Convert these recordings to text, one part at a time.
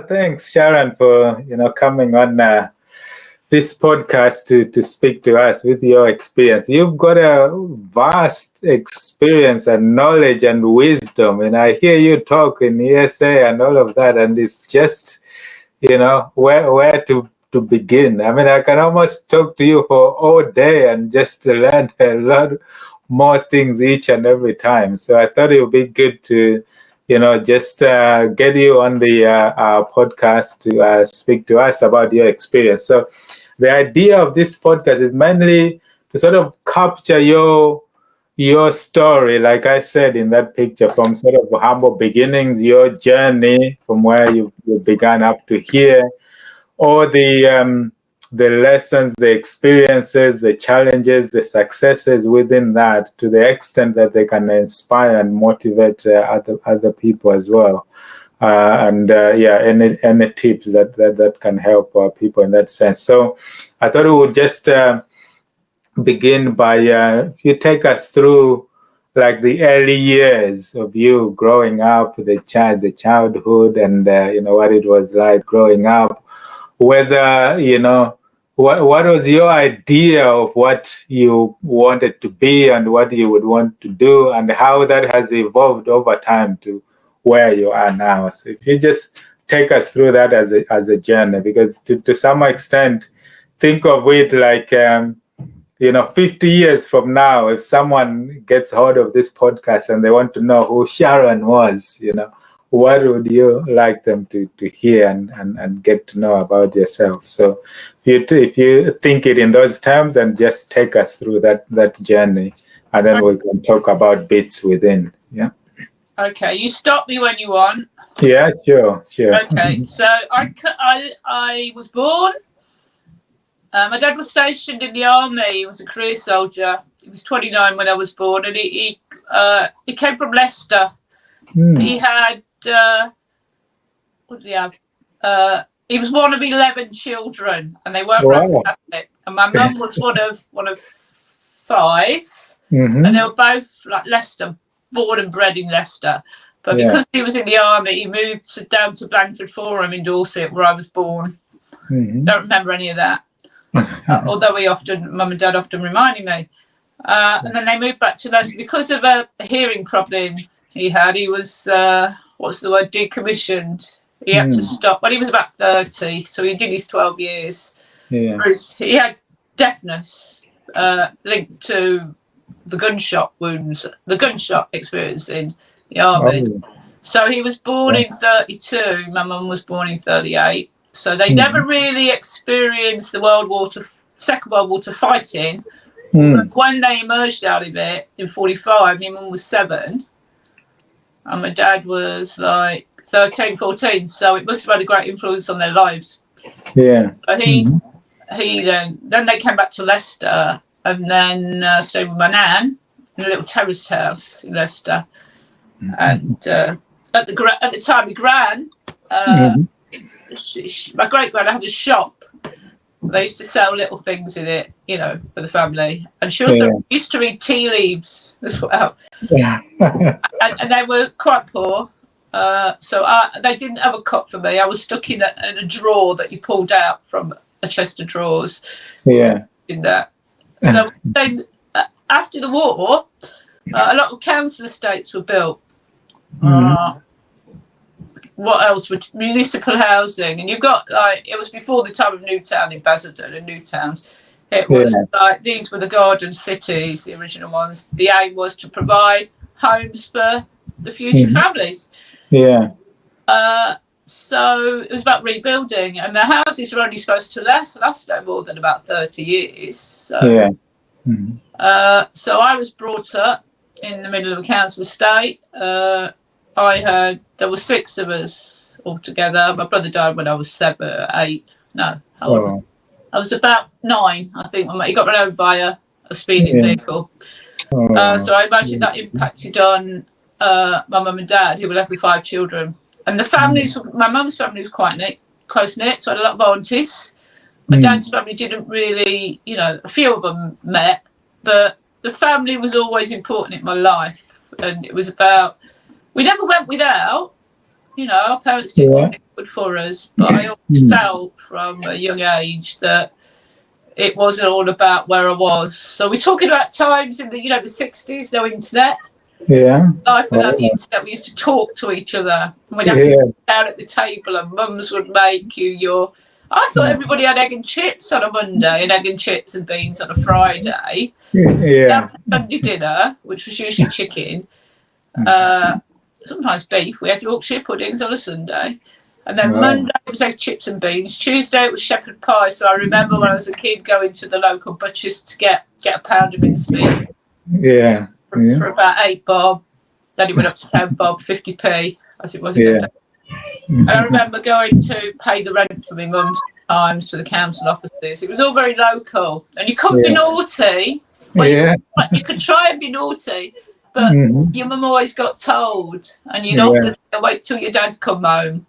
Thanks, Sharon, for coming on this podcast to speak to us with your experience. You've got a vast experience and knowledge and wisdom, and I hear you talk in ESA and all of that, and it's just where to begin. I mean, I can almost talk to you for all day and just learn a lot more things each and every time. So I thought it would be good to just get you on the podcast to speak to us about your experience. So the idea of this podcast is mainly to sort of capture your story, like I said in that picture, from sort of humble beginnings, your journey from where you began up to here, or the lessons, the experiences, the challenges, the successes within that, to the extent that they can inspire and motivate other people as well. Any tips that can help people in that sense. So I thought we would just begin by if you take us through like the early years of you growing up, the childhood, and what it was like growing up. Whether what was your idea of what you wanted to be and what you would want to do, and how that has evolved over time to where you are now. So if you just take us through that as a journey, because to some extent, think of it like 50 years from now, if someone gets hold of this podcast and they want to know who Sharon was, what would you like them to hear and get to know about yourself? So if you think it in those terms, and just take us through that journey, and then we can talk about bits within. Yeah. Okay, you stop me when you want. Yeah, sure. Okay, so I was born. My dad was stationed in the army. He was a career soldier. He was 29 when I was born, and he came from Leicester. He had what did he have? He was one of 11 children, and they weren't Roman Catholic. And my mum was one of 5, and they were both like Leicester, born and bred in Leicester. But because he was in the army, he moved down to Blandford Forum in Dorset, where I was born. Don't remember any of that. Although mum and dad often reminded me. And then they moved back to Leicester because of a hearing problem he had. He was decommissioned. He had to stop when he was about 30, so he did his 12 years. He had deafness linked to the gunshot wounds, the gunshot experience in the army. So he was born in 32. My mum was born in 38. So they never really experienced the Second World War fighting. But when they emerged out of it in 45, my mum was 7. And my dad was like 13, 14. So it must have had a great influence on their lives. Yeah. But he then they came back to Leicester, and then stayed with my nan in a little terraced house in Leicester. And at the time, my gran, my great gran had a shop. They used to sell little things in it, for the family. And she also used to read tea leaves as well. And they were quite poor. So they didn't have a cot for me. I was stuck in a drawer that you pulled out from a chest of drawers. Yeah. In that. So then, after the war, a lot of council estates were built. What else? Municipal housing, and you've got it was before the time of Newtown in Basildon and Newtowns. It was these were the garden cities, the original ones. The aim was to provide homes for the future families. Yeah. So it was about rebuilding, and the houses were only supposed to last no more than about 30 years. So, so I was brought up in the middle of a council estate. There were 6 of us altogether. My brother died when I was 7, 8. No, I was about 9, I think. He got run over by a speeding vehicle. So I imagine that impacted on my mum and dad, who were left with 5 children. And the families, my mum's family was quite close-knit, so I had a lot of aunties. My dad's family didn't really, a few of them met, but the family was always important in my life. And it was about, we never went without, You know, our parents did what they could for us, but I always felt from a young age that it wasn't all about where I was. So we're talking about times in the, the 60s, no internet. Yeah. Life without the internet, we used to talk to each other. And we'd have to sit down at the table and mums would make you your... I thought everybody had egg and chips on a Monday and egg and chips and beans on a Friday. Yeah. After Sunday dinner, which was usually chicken, sometimes beef. We had Yorkshire puddings on a Sunday. And then Monday it was egg, chips and beans. Tuesday it was shepherd pie. So I remember when I was a kid going to the local butcher's to get a pound of mincemeat. Yeah. For about 8 bob. Then it went up to 10 bob, 50p, as it was in And I remember going to pay the rent for my mum's times to the council offices. It was all very local. And you couldn't be naughty. Well, you could try and be naughty, but your mum always got told. And you'd often wait till your dad come home.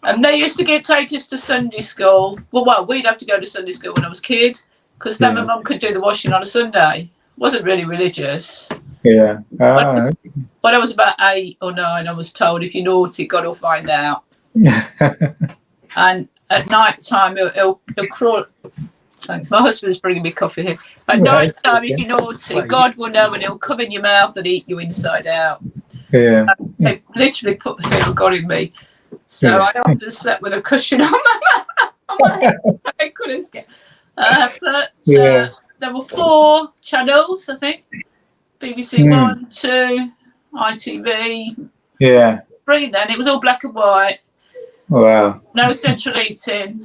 And they used to take us to Sunday school. Well, we'd have to go to Sunday school when I was a kid, because then my mum could do the washing on a Sunday. Wasn't really religious. Yeah. When I was about 8 or 9, I was told, if you're naughty, God will find out. And at night time, he'll crawl. Thanks. My husband's bringing me coffee here. At night time, if you're naughty, God will know, and he'll come in your mouth and eat you inside out. Yeah. So they literally put the fear of God in me. So I often slept with a cushion on my head. I couldn't escape. There were 4 channels, I think. BBC 1, 2, ITV. Yeah. 3 then. It was all black and white. Wow. No central heating.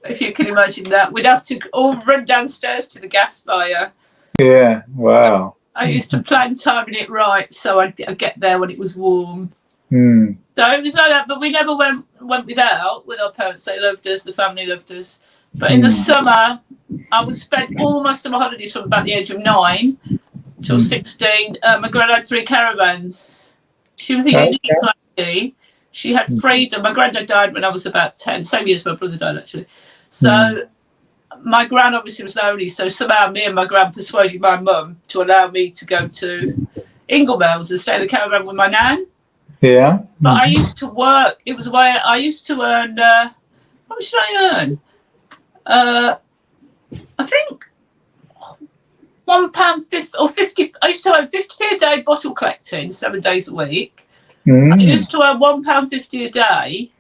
If you can imagine that. We'd have to all run downstairs to the gas fire. Yeah. Wow. I used to plan timing it right so I'd get there when it was warm. So it was like that, but we never went without with our parents. They loved us, the family loved us. But in the summer, I would spend all my summer holidays from about the age of 9 till 16. My granddad had 3 caravans. She was a unique lady. She had freedom. My granddad died when I was about 10, same year as my brother died, actually. So my gran obviously was lonely, so somehow me and my gran persuaded my mum to allow me to go to Inglemells and stay in the caravan with my nan. Yeah. But I used to work. It was where I used to earn, how much did I earn? I think £1.50 or 50. I used to earn 50p a day bottle collecting 7 days a week. I used to earn £1.50 a day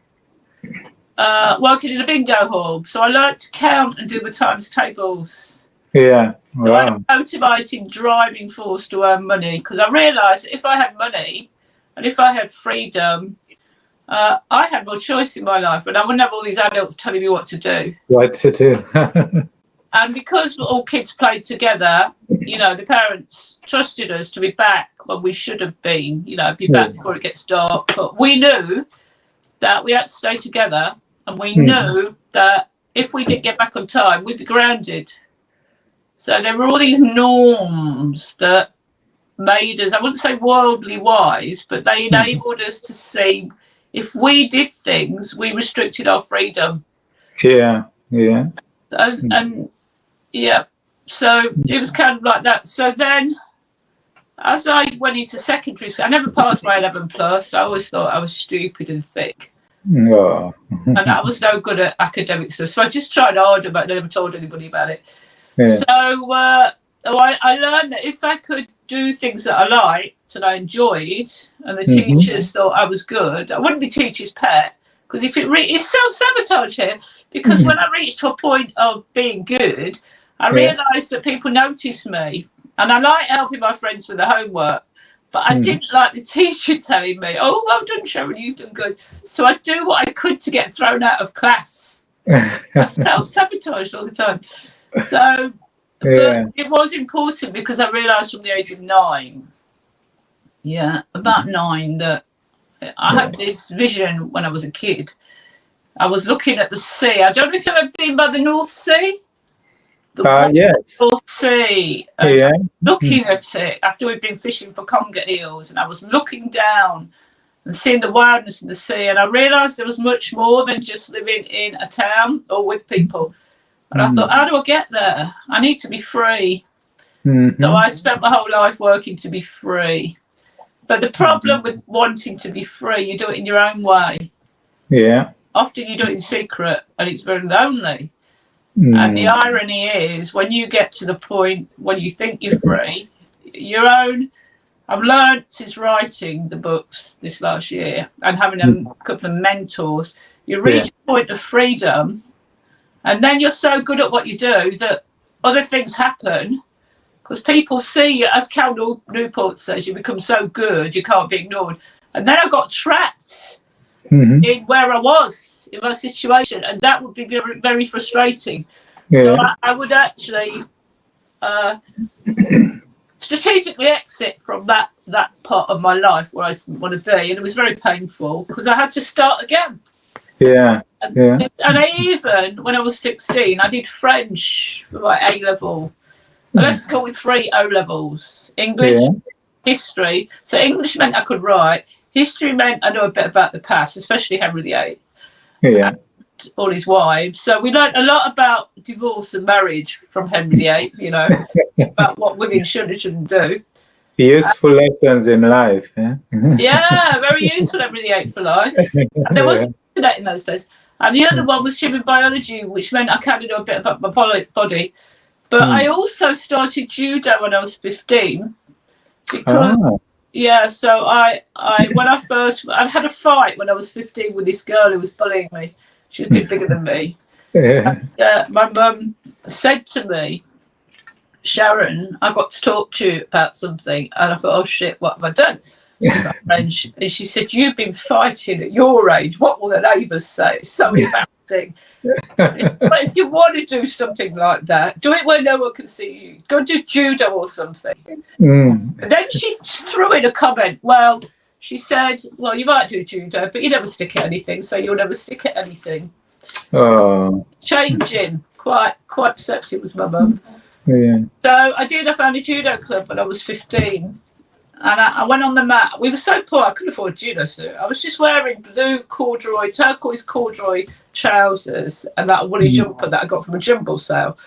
working in a bingo hall. So I learnt to count and do the times tables. Yeah. Wow. So I had a motivating driving force to earn money, because I realised if I had money and if I had freedom, I had more choice in my life, and I wouldn't have all these adults telling me what to do. What to do. And because all kids played together, the parents trusted us to be back when we should have been, be back before it gets dark. But we knew that we had to stay together, and we knew that if we didn't get back on time, we'd be grounded. So there were all these norms that made us, I wouldn't say worldly wise, but they enabled us to see if we did things, we restricted our freedom. Yeah. And so it was kind of like that. So then, as I went into secondary school, I never passed my 11 plus. I always thought I was stupid and thick. Oh. And I was no good at academic stuff. So I just tried harder, but I never told anybody about it. Yeah. So I learned that if I could do things that I liked and I enjoyed, and the teachers thought I was good, I wouldn't be teacher's pet, because if it's self-sabotage here, because when I reached to a point of being good, I realised that people noticed me, and I like helping my friends with the homework, but I didn't like the teacher telling me, "Oh, well done, Sharon, you've done good." So I'd do what I could to get thrown out of class. I self-sabotaged all the time. So, but it was important, because I realised from the age of 9, about 9, that I had this vision when I was a kid. I was looking at the sea. I don't know if you've ever been by the North Sea. Yes. North Sea. Looking at it after we'd been fishing for conger eels, and I was looking down and seeing the wildness in the sea, and I realised there was much more than just living in a town or with people. And I thought, how do I get there? I need to be free. So I spent my whole life working to be free. But the problem with wanting to be free, you do it in your own way. Yeah. Often you do it in secret, and it's very lonely. And the irony is, when you get to the point when you think you're free, I've learned since writing the books this last year and having a couple of mentors, you reach a point of freedom, and then you're so good at what you do that other things happen, because people see you, as Cal Newport says, you become so good you can't be ignored. And then I got trapped in where I was, in my situation, and that would be very, very frustrating. So I would actually strategically exit from that part of my life where I want to be, and it was very painful because I had to start again. And I even, when I was 16, I did French for my A level. I left school with 3 O levels: English, history. So English meant I could write. History meant I know a bit about the past, especially Henry VIII. And all his wives. So we learned a lot about divorce and marriage from Henry VIII, you know, about what women should and shouldn't do. Useful lessons in life. Yeah, very useful Henry VIII for life. And there wasn't internet in those days. And the other one was human biology, which meant I kind of know a bit about my body. But I also started judo when I was 15. Because, so I'd had a fight when I was 15 with this girl who was bullying me. She was a bit bigger than me. And, my mum said to me, Sharon, I got to talk to you about something. And I thought, oh shit, what have I done? And she said, you've been fighting at your age. What will the neighbours say? It's so embarrassing. But if you want to do something like that, do it where no one can see you. Go do judo or something. And then she threw in a comment. Well, she said, well, you might do judo, but you never stick at anything, so you'll never stick at anything. Changing. Quite perceptive was my mum. So I found a judo club when I was 15. And I went on the mat. We were so poor, I couldn't afford a judo suit. I was just wearing blue turquoise corduroy trousers and that woolly jumper that I got from a jumble sale.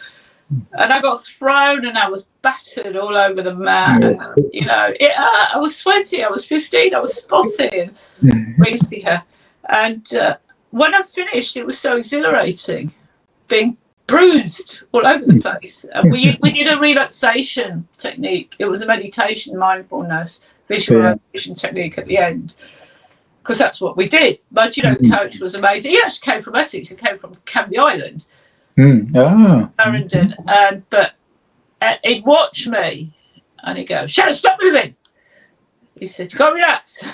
And I got thrown and I was battered all over the mat. And, you know, I was sweaty. I was 15. I was spotting. And when I finished, it was so exhilarating, being bruised all over the place. And we did a relaxation technique. It was a meditation, mindfulness, visualization technique at the end, because that's what we did. My judo coach was amazing. He actually came from Essex. He came from Canby Island. Clarendon, but he'd watch me and he'd go, Sharon, stop moving. He said, go relax.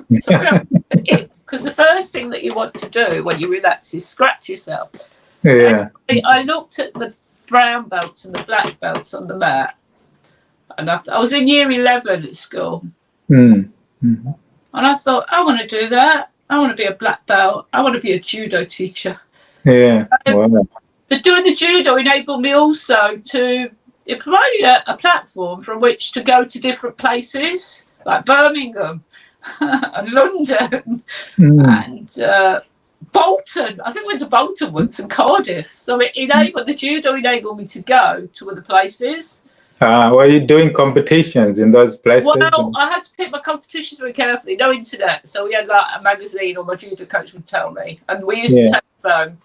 Because the first thing that you want to do when you relax is scratch yourself. I looked at the brown belts and the black belts on the mat, and I was in year 11 at school, and I thought, I want to do that. I want to be a black belt. I want to be a judo teacher. But doing the judo enabled me also to, it provided a platform from which to go to different places like Birmingham and London and Bolton. I think we went to Bolton once and Cardiff. So the judo enabled me to go to other places. Were you doing competitions in those places? Well, I had to pick my competitions very carefully. No internet. So we had like a magazine, or my judo coach would tell me. And we used to take the phone.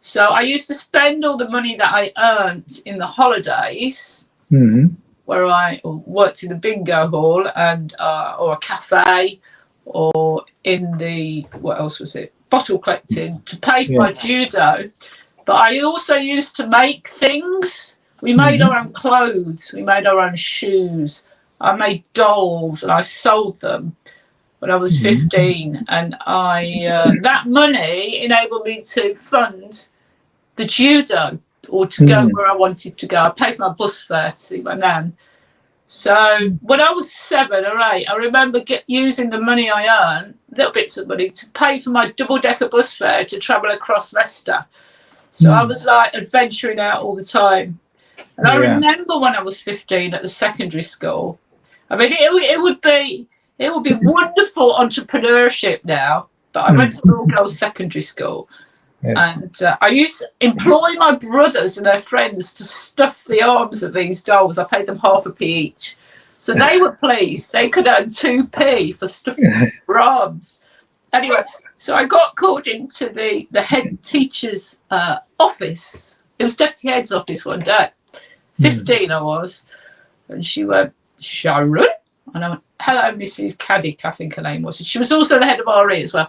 So I used to spend all the money that I earned in the holidays, where I worked in a bingo hall and or a cafe, or in the, what else was it, bottle collecting, to pay for my judo. But I also used to make things. We made our own clothes. We made our own shoes. I made dolls and I sold them when I was 15. And that money enabled me to fund the judo, or to go where I wanted to go. I paid my bus fare to see my nan. So when I was 7 or 8, I remember using the money I earned, little bits of money, to pay for my double-decker bus fare to travel across Leicester. So I was like adventuring out all the time. And I remember when I was 15 at the secondary school. I mean, it would be wonderful entrepreneurship now, but I went to all girls secondary school. And I used to employ my brothers and their friends to stuff the arms of these dolls. I paid them half a p each. So they were pleased. They could earn 2p for stuffing arms. Anyway, so I got called into the head teacher's office. It was deputy head's office one day. 15 I was. And she went, Sharon? And I went, hello, Mrs. Caddick, I think her name was. She was also the head of RE as well.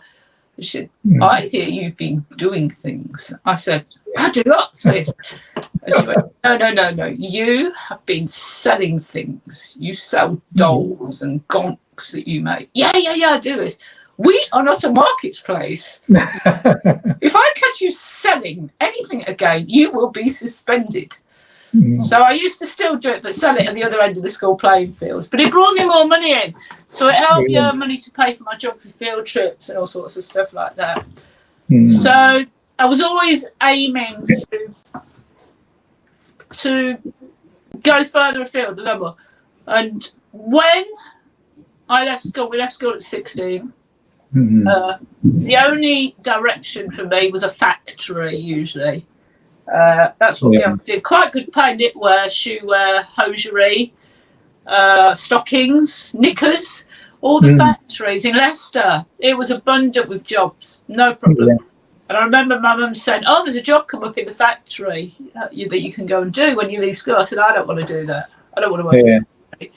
And she said, I hear you've been doing things. I said, I do lots, miss. And she went, no. You have been selling things. You sell dolls and gonks that you make. Yeah, I do this. We are not a marketplace. If I catch you selling anything again, you will be suspended. So I used to still do it, but sell it at the other end of the school playing fields. But it brought me more money in. So it helped me earn money to pay for my geography field trips and all sorts of stuff like that. So I was always aiming to go further afield, level. And when I left school, we left school at 16. The only direction for me was a factory, usually. That's what girls did. Quite good pay, knitwear, shoewear, hosiery, stockings, knickers, all the factories in Leicester. It was abundant with jobs, no problem. And I remember my mum saying, oh, there's a job come up in the factory that you can go and do when you leave school. I said, I don't want to do that. I don't want to work in the factory.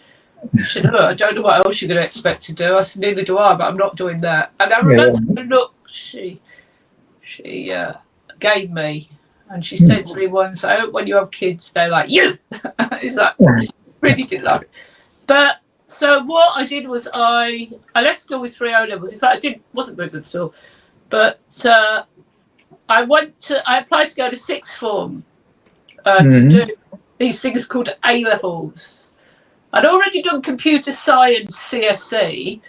She said, look, I don't know what else you're going to expect to do. I said, neither do I, but I'm not doing that. And I remember the look she gave me. And she said to me once, I hope when you have kids, they're like, you! It's like, really didn't like it. But, so what I did was I left school with 3 O-levels. In fact, wasn't very good at all. But I applied to go to sixth form to do these things called A-levels. I'd already done computer science CSE,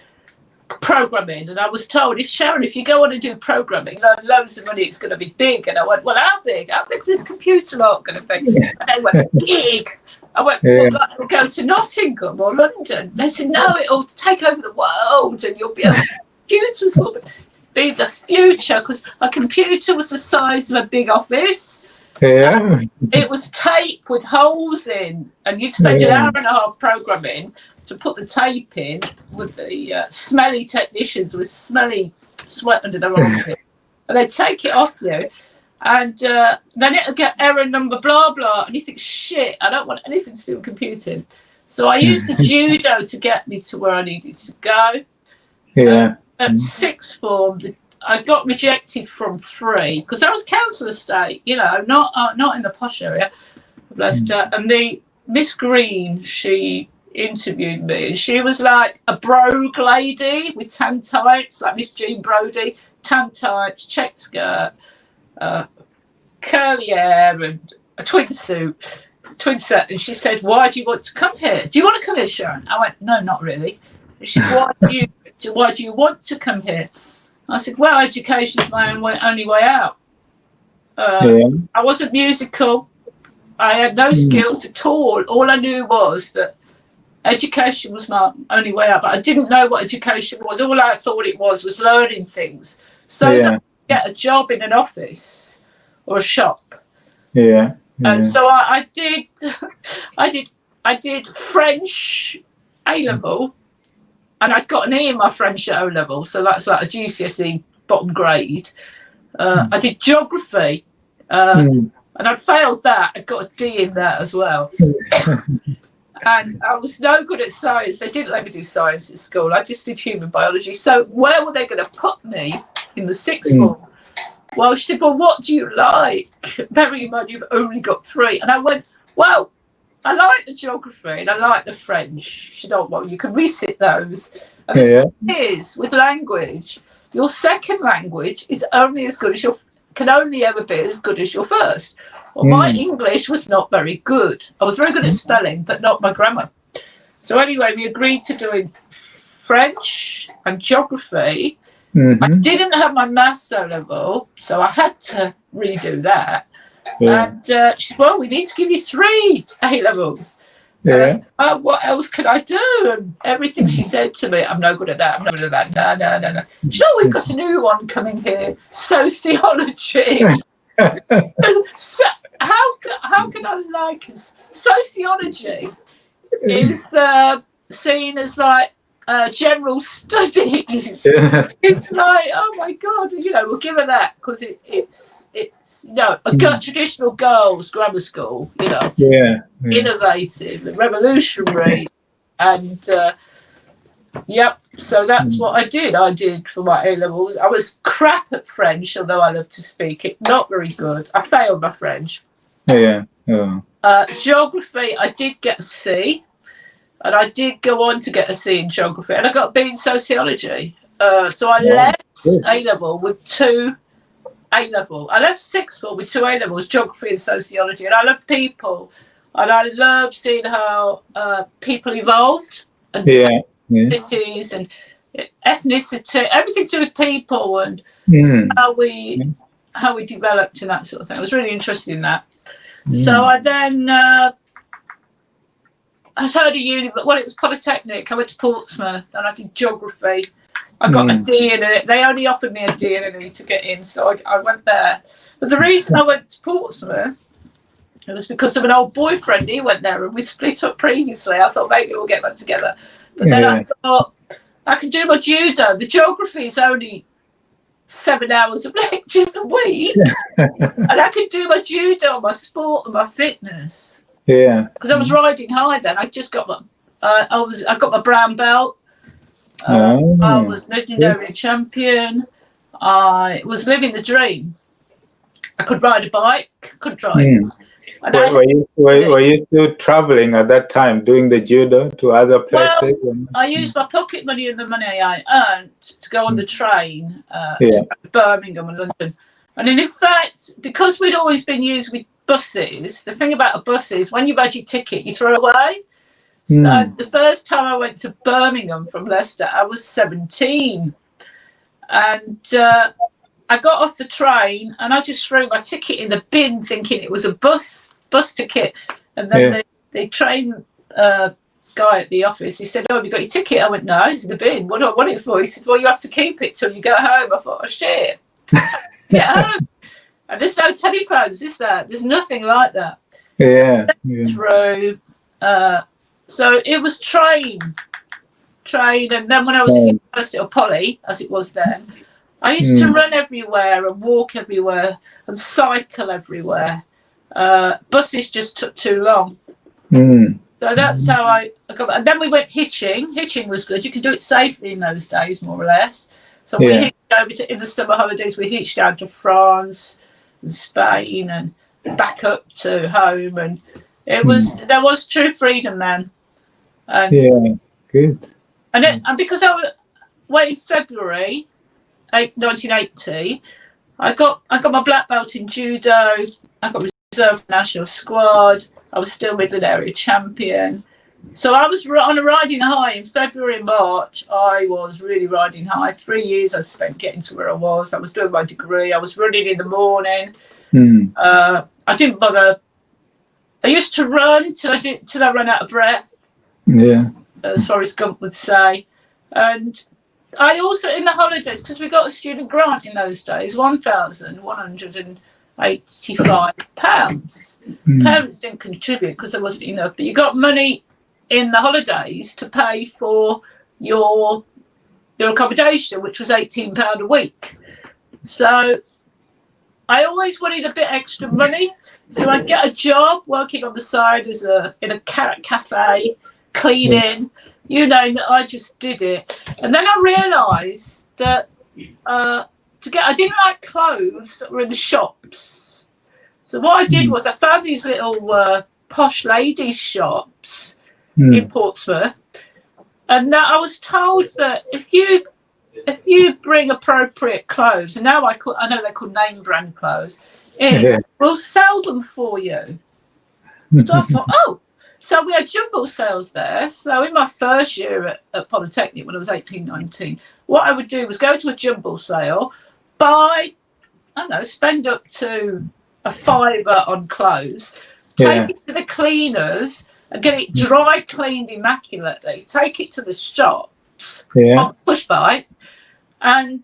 programming, and I was told, Sharon, if you go on and do programming, loads of money, it's going to be big. And I went, well, how big? How big's this computer lot going to be? And they went, big. I went, well, like, we'll go to Nottingham or London. They said, no, it'll take over the world, and you'll be able to, computers will be the future, because a computer was the size of a big office. It was tape with holes in, and you'd spend an hour and a half programming to put the tape in with the smelly technicians with smelly sweat under their armpit. And they'd take it off you, and then it'll get error number blah blah, and you think, shit, I don't want anything to do with computing. So I used the judo to get me to where I needed to go. At sixth form, I got rejected from 3 because I was council estate, not in the posh area. And the Miss Green, she interviewed me, and she was like a brogue lady with tan tights, like Miss Jean Brodie, tan tights, check skirt, curly hair, and a twin set. And she said, "Why do you want to come here? Do you want to come here, Sharon?" I went, "No, not really." And she said, "Why do you want to come here?" I said, "Well, education's my only way out." I wasn't musical. I had no skills at all. All I knew was that education was my only way out, but I didn't know what education was. All I thought it was learning things so that I could get a job in an office or a shop. And so I did French A-level, and I'd got an E in my French at O-level, so that's like a GCSE bottom grade. I did geography, and I failed that. I got a D in that as well. And I was no good at science. They didn't let me do science at school. I just did human biology. So where were they going to put me in the sixth form? Well, she said, "Well, what do you like? Bearing in mind you've only got 3." And I went, "Well, I like the geography and I like the French." She said, "Oh, well, you can resit those." And the thing is, with language, your second language is only as good as can only ever be as good as your first. Well, my English was not very good. I was very good at spelling, but not my grammar. So anyway, we agreed to doing French and geography. I didn't have my maths O-level, so I had to redo that. And she said, "Well, we need to give you 3 A-levels." And I said, "Oh, what else can I do?" And everything she said to me, "I'm no good at that, I'm no good at that, no. She said, "Oh, we've got a new one coming here, sociology." So how can I like it? Sociology is seen as like general studies. Yes. It's like, oh my God, we'll give her that because it's a traditional girls' grammar school, innovative and revolutionary, and so that's what I did. I did for my A-levels. I was crap at French, although I loved to speak it. Not very good. I failed my French. Yeah. Geography, I did get a C. And I did go on to get a C in geography, and I got a B in sociology. So I left A-level with 2 A-level. I left sixth form with 2 A-levels, geography and sociology. And I love people, and I love seeing how people evolved, and cities and ethnicity, everything to do with people, and how we developed and that sort of thing. I was really interested in that. So I then. I'd heard of uni, but it was Polytechnic. I went to Portsmouth and I did geography. I got a D in it. They only offered me a D in it to get in, so I went there. But the reason I went to Portsmouth, it was because of an old boyfriend. He went there and we split up previously. I thought maybe we'll get back together. But then I thought, I can do my judo. The geography is only 7 hours of lectures a week. And I can do my judo, my sport and my fitness. Yeah, because I was riding high then. I just got I got my brown belt. I was legendary champion. I was living the dream. I could ride a bike. Could drive. Were you still traveling at that time, doing the judo to other places? Well, I used my pocket money and the money I earned to go on the train to Birmingham and London. And in fact, because we'd always been used with buses, the thing about a bus is when you've had your ticket, you throw it away. So the first time I went to Birmingham from Leicester, I was 17. And I got off the train and I just threw my ticket in the bin thinking it was a bus ticket. And then the train guy at the office, he said, "Oh, have you got your ticket?" I went, "No, it's in the bin. What do I want it for?" He said, "Well, you have to keep it till you go home." I thought, "Oh, shit." Get home. And there's no telephones, is there? There's nothing like that. Through. So it was train, and then when I was at university, or Poly, as it was then, I used to run everywhere and walk everywhere and cycle everywhere. Buses just took too long. So that's how I got. And then we went hitching. Hitching was good. You could do it safely in those days, more or less. So we hitched over in the summer holidays. We hitched down to France and Spain and back up to home, and there was true freedom then. And, good. And because I went in February 1980, I got my black belt in judo. I got reserved for national squad. I was still Midland area champion. So I was on a riding high in February and March. I was really riding high. 3 years I spent getting to where I was. I was doing my degree. I was running in the morning. I didn't bother. I used to run till I ran out of breath. As Forrest Gump would say. And I also, in the holidays, because we got a student grant in those days, £1,185. Parents didn't contribute because there wasn't enough, but you got money in the holidays to pay for your accommodation, which was £18 a week. So I always wanted a bit extra money, so I'd get a job working on the side in a carrot cafe, cleaning. I just did it. And then I realised that I didn't like clothes that were in the shops. So what I did was I found these little posh ladies' shops in Portsmouth, and I was told that if you bring appropriate clothes, and now I know they're called name brand clothes, we'll sell them for you. So I thought, so we had jumble sales there. So in my first year at Polytechnic, when I was 18, 19, what I would do was go to a jumble sale, buy, spend up to a £5 on clothes, take it to the cleaners and get it dry cleaned immaculately, take it to the shops on push bike, and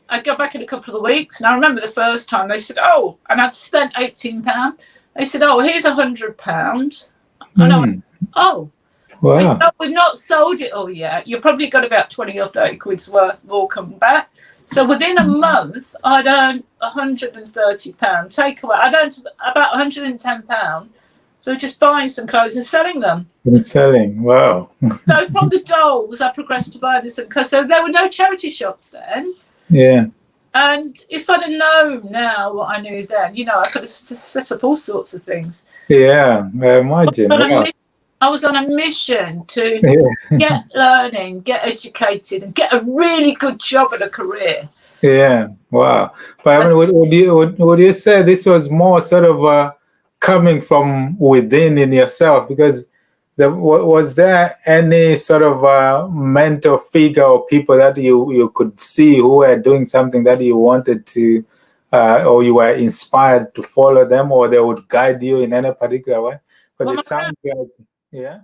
I'd go back in a couple of weeks. And I remember the first time they said, and I'd spent £18. They said, here's £100. I know. Wow. We've not sold it all yet. You've probably got about 20 or 30 quid's worth more coming back. So within a month, I'd earned £130 takeaway. I'd earned about £110. So just buying some clothes and selling them. And selling. Wow. So from the dolls, I progressed to buying some clothes. So there were no charity shops then. Yeah. And if I'd have known now what I knew then, I could have set up all sorts of things. Yeah, I imagine. I was on a mission to get learning, get educated, and get a really good job and a career. Yeah, wow. But I mean, would you say this was more sort of coming from within in yourself? Because was there any sort of mentor figure or people that you could see who were doing something that you wanted to, or you were inspired to follow them, or they would guide you in any particular way? Because it sounds like, yeah.